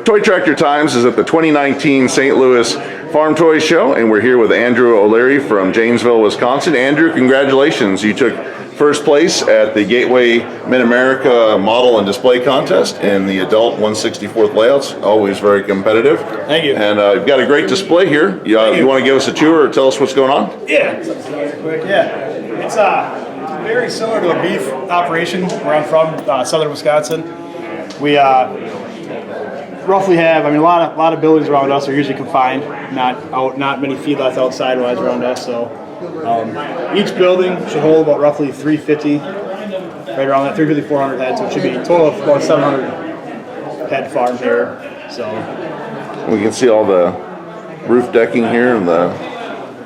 Toy Tractor Times is at the 2019 St. Louis Farm Toy Show, and we're here with Andrew O'Leary from Janesville, Wisconsin. Andrew, congratulations. You took first place at the Gateway Mid-America Model and Display Contest in the adult 1/64th layouts. Always very competitive. Thank you. And you've got a great display here. You want to give us a tour or tell us what's going on? Yeah. Quick. Yeah. It's very similar to a beef operation where I'm from, southern Wisconsin. We roughly have, a lot of buildings around us are usually confined, not many feedlots outside wise around us. So each building should hold about roughly 350, right around that 350, 400 heads. So it should be a total of about 700 head farm here. So we can see all the roof decking here and the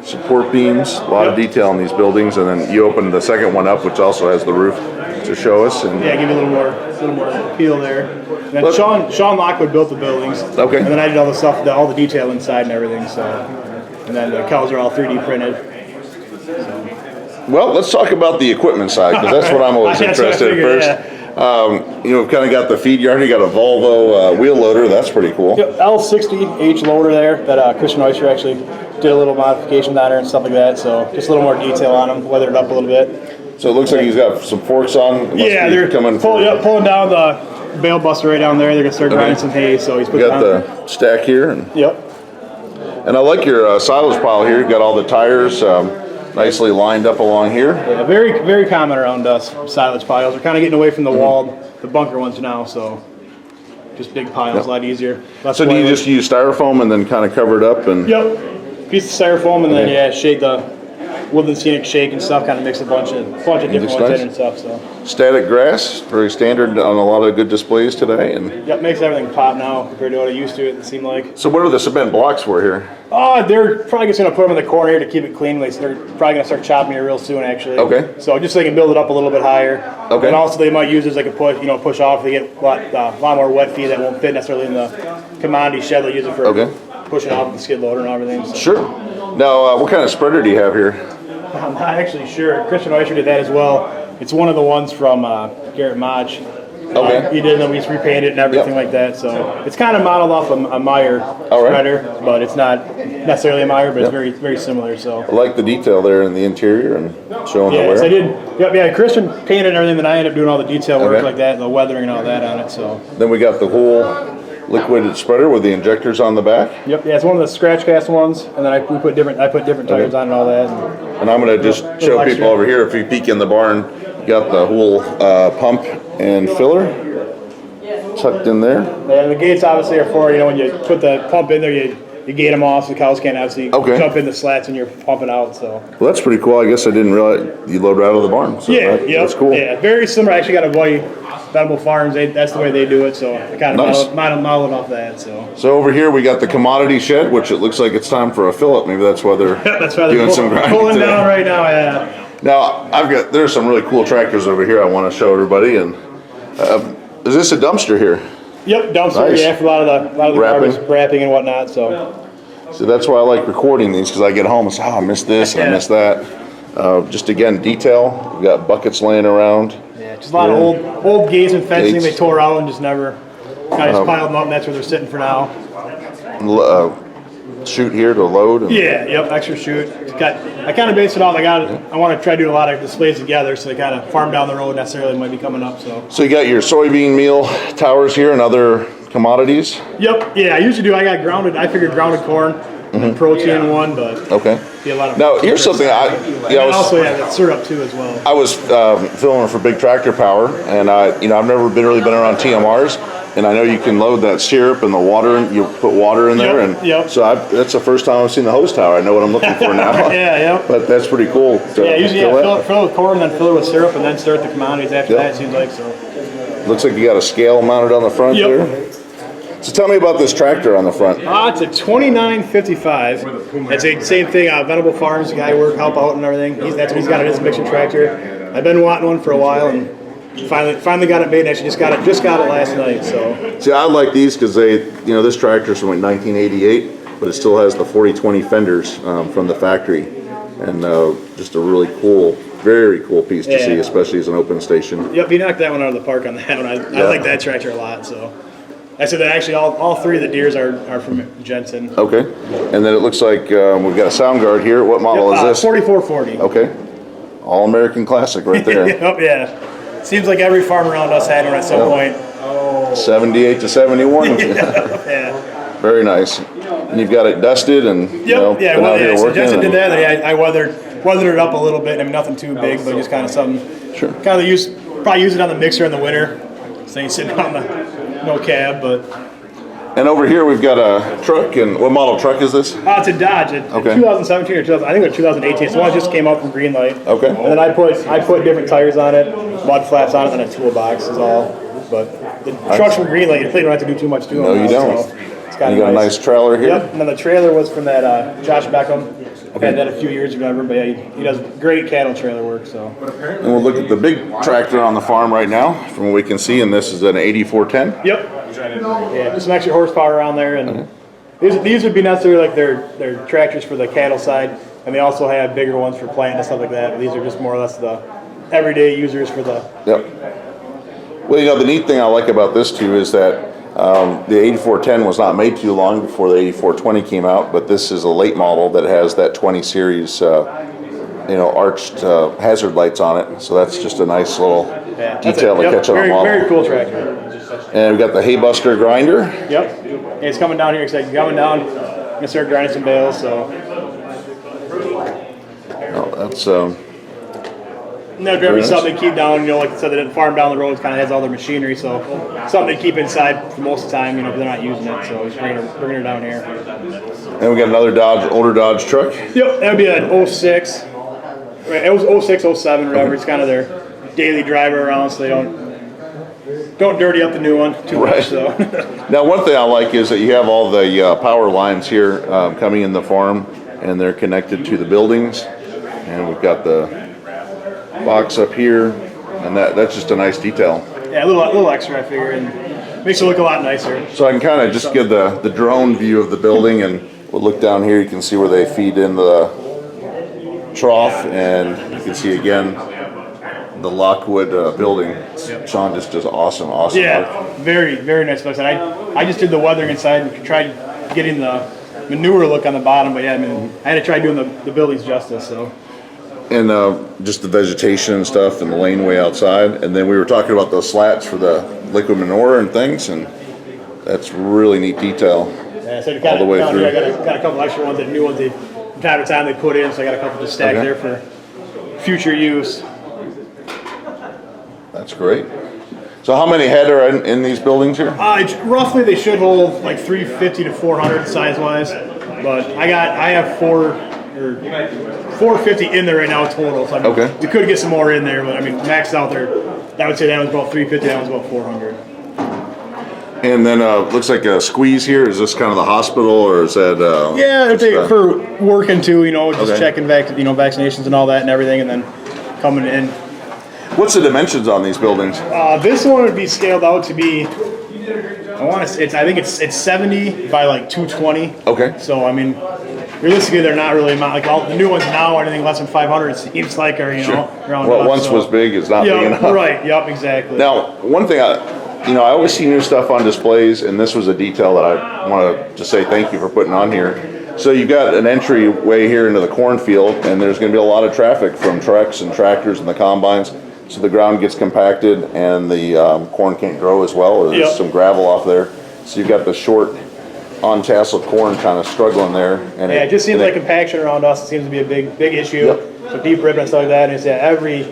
support beams. A lot of detail in these buildings, and then you opened the second one up, which also has the roof to show us. And yeah, give you a little more appeal there. And then Sean Lockwood built the buildings. Okay. And then I did all the stuff, all the detail inside and everything. So, and then the cows are all 3D printed. Well, let's talk about the equipment side, because that's what I'm always interested in first. Yeah. We've kind of got the feed yard. You got a Volvo wheel loader. That's pretty cool. Yep, L60H loader there that Christian Oyster actually did a little modification on her and stuff like that. So just a little more detail on them, weathered up a little bit. So it looks like he's got some forks on. Yeah, they're pulling down the bale buster right down there. They're gonna start grinding some hay. So he's putting got the stack here. And I like your silage pile here. You got all the tires nicely lined up along here. Yeah, very very common around us. Silage piles. We're kind of getting away from the walled, the bunker ones now. So just big piles, a lot easier. So do you just use styrofoam and then kind of cover it up and? Yep. Piece of styrofoam and then shade the woodland scenic shake and stuff. Kind of mix a bunch of different ones in and stuff. So static grass, very standard on a lot of good displays today. And makes everything pop now compared to what I used to. It seemed like. So what are the cement blocks for here? They're probably just gonna put them in the corner here to keep it clean. They're probably gonna start chopping here real soon, actually. Okay. So just so they can build it up a little bit higher. Okay. And also they might use it as like a push off. They get a lot more wet feed that won't fit necessarily in the commodity shed. They'll use it for pushing off the skid loader and everything. So. Sure. Now, what kind of spreader do you have here? I'm not actually sure. Christian Oyster did that as well. It's one of the ones from Garrett Mach. Okay. He did, and then we just repainted it and everything like that. So it's kind of modeled off a Meyer spreader, but it's not necessarily a Meyer, but it's very, very similar. So I like the detail there in the interior and showing the wear. Yes, I did. Christian painted everything, then I ended up doing all the detail work like that, the weathering and all that on it. So then we got the whole liquid spreader with the injectors on the back. Yep, yeah, it's one of the scratch cast ones, and then I put different tires on and all that. And I'm going to just show people over here. If you peek in the barn, you got the whole pump and filler tucked in there. And the gates obviously are for when you put the pump in there, you gate them off so the cows can't obviously jump in the slats and you're pumping out. So well, that's pretty cool. I guess I didn't realize you load right out of the barn. So that's cool. Yeah, very similar. I actually got a buddy. Venable Farms, that's the way they do it, so I kind of modeled off that. So over here we got the commodity shed, which it looks like it's time for a fill-up. Maybe that's why they're doing some grinding pulling today. down right now. Yeah. Now there's some really cool tractors over here I want to show everybody. And is this a dumpster here? Yep, dumpster. Nice. Yeah, for a lot of the wrapping and whatnot. So that's why I like recording these, because I get home and say, I missed this, I missed that. Just again, detail. We got buckets laying around. Just a lot of old gates and fencing they tore out and just never kind of just piled them up, and that's where they're sitting for now. Chute here to load. Extra chute. I kind of based it off. I want to try to do a lot of displays together, so they kind of farm down the road necessarily might be coming up. So you got your soybean meal towers here and other commodities. Yep. Yeah, I usually do. I got grounded. I figured grounded corn. And protein one, but a lot of now here's something I also that syrup too as well. I was filming for Big Tractor Power, and I've never really been around TMRs, and I know you can load that syrup and the water, and you put water in there, so that's the first time I've seen the hose tower. I know what I'm looking for now. But that's pretty cool. Usually fill with corn, then fill it with syrup, and then start the commodities after that. It seems like so. Looks like you got a scale mounted on the front there. So tell me about this tractor on the front. It's a 2955. It's the same thing. Venable Farms guy help out and everything. That's what he's got in his mixing tractor. I've been wanting one for a while and finally got it made. Actually, just got it last night. So see, I like these because this tractor's from 1988, but it still has the 40/20 fenders from the factory, and just a really cool. Very cool piece to see, especially as an open station. Yep, he knocked that one out of the park on that one. I like that tractor a lot. So. I said that actually all three of the deers are from Jensen. Okay. And then it looks like we've got a sound guard here. What model is this? 4440. Okay. All-American classic right there. Yep, yeah. Seems like every farm around us had one at some point. 78 to 71. Yeah. Very nice. And you've got it dusted and been out here so working. Jensen did that. And I weathered it up a little bit. I mean, nothing too big, but just kind of something. Sure. Kind of probably use it on the mixer in the winter. So you sitting on no cab, but. And over here we've got a truck. And what model truck is this? It's a Dodge. It's 2017 or 2000. I think it was 2018. So one just came out from Greenlight. Okay. And then I put different tires on it, mud flaps on it, and a toolbox is all. But the truck's from Greenlight. You really don't have to do too much to them. No, you don't. So it's kind you got a nice trailer here. Yep. And then the trailer was from that Josh Beckham. Had that a few years ago, but yeah, he does great cattle trailer work. So. And we'll look at the big tractor on the farm right now, from what we can see, and this is an 8410. Yep. Yeah, just some extra horsepower around there, and these would be necessary like they're tractors for the cattle side, and they also have bigger ones for planting and stuff like that. But these are just more or less the everyday users for the. Yep. Well, the neat thing I like about this too is that the 8410 was not made too long before the 8420 came out, but this is a late model that has that 20 series, arched hazard lights on it. So that's just a nice little detail to catch on a model. Very cool tractor. And we've got the hay buster grinder. Yep. And it's coming down here. It's like coming down. I'm gonna start grinding some bales. So. Oh, that's. And that'd be something to keep down, like I said, the farm down the road kind of has all their machinery, so something to keep inside for most of the time, if they're not using it. So just bringing her down here. And we got another older Dodge truck. Yep, that'd be an 06. Right, it was 06, 07, whatever. It's kind of their daily driver around, so they don't dirty up the new one too much. So. Now, one thing I like is that you have all the power lines here coming in the farm, and they're connected to the buildings. And we've got the box up here, and that's just a nice detail. Yeah, a little extra, I figure, and makes it look a lot nicer. So I can kind of just give the drone view of the building, and we'll look down here. You can see where they feed in the trough, and you can see again the Lockwood building. Sean just does awesome work. Very, very nice place. And I just did the weathering inside and tried getting the manure look on the bottom, but yeah, I mean, I had to try doing the buildings justice. So. And just the vegetation and stuff, and the laneway outside. And then we were talking about those slats for the liquid manure and things, and that's really neat detail. Yeah, so all the way through. I got a couple extra ones, new ones from time to time they put in, so I got a couple just stacked there for future use. That's great. So how many head are in these buildings here? Roughly they should hold like 350 to 400 size-wise, but I have 450 in there right now total. So I mean, we could get some more in there, but I mean, maxed out there, I would say that was about 350, that was about 400. And then looks like a squeeze here. Is this kind of the hospital, or is that? For working too, just checking vaccinations and all that and everything, and then coming in. What's the dimensions on these buildings? This one would be scaled out to be. I think it's 70 by like 220. Okay. So I mean, realistically, they're not really like all the new ones now. Or anything less than 500, it seems like, are around. What once was big is not big enough. Right. Yep. Exactly. Now, one thing I always see new stuff on displays, and this was a detail that I want to just say thank you for putting on here. So you've got an entryway here into the cornfield, and there's going to be a lot of traffic from trucks and tractors and the combines. So the ground gets compacted, and the corn can't grow as well. There's some gravel off there. So you've got the short, on-tasseled corn kind of struggling there. And it just seems like compaction around us. It seems to be a big issue. So deep ribbon and stuff like that. And it's every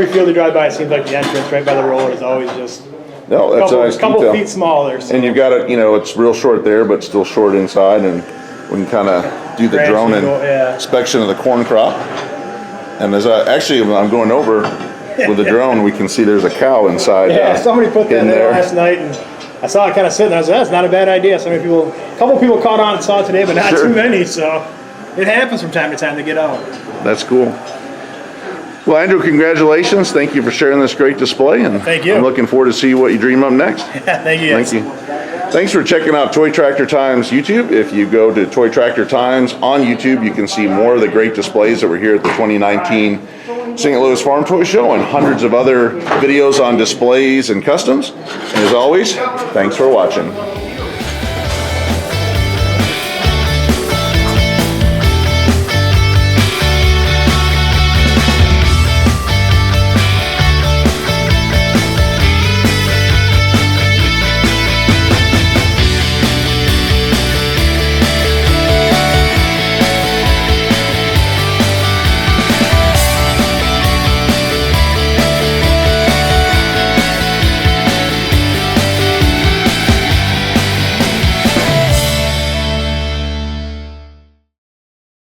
field you drive by, it seems like the entrance right by the road is always just a couple feet smaller. So. And you've got it, it's real short there, but still short inside. And we can kind of do the drone inspection of the corn crop. And as when I'm going over with the drone, we can see there's a cow inside. Yeah, somebody put that in there last night, and I saw it kind of sitting there. I said, that's not a bad idea. A couple people caught on and saw it today, but not too many. So it happens from time to time to get out. That's cool. Well, Andrew, congratulations. Thank you for sharing this great display. And thank you. I'm looking forward to see what you dream up next. Thank you. Thank you. Thanks for checking out Toy Tractor Times YouTube. If you go to Toy Tractor Times on YouTube, you can see more of the great displays that were here at the 2019 St. Louis Farm Toy Show and hundreds of other videos on displays and customs. And as always, thanks for watching.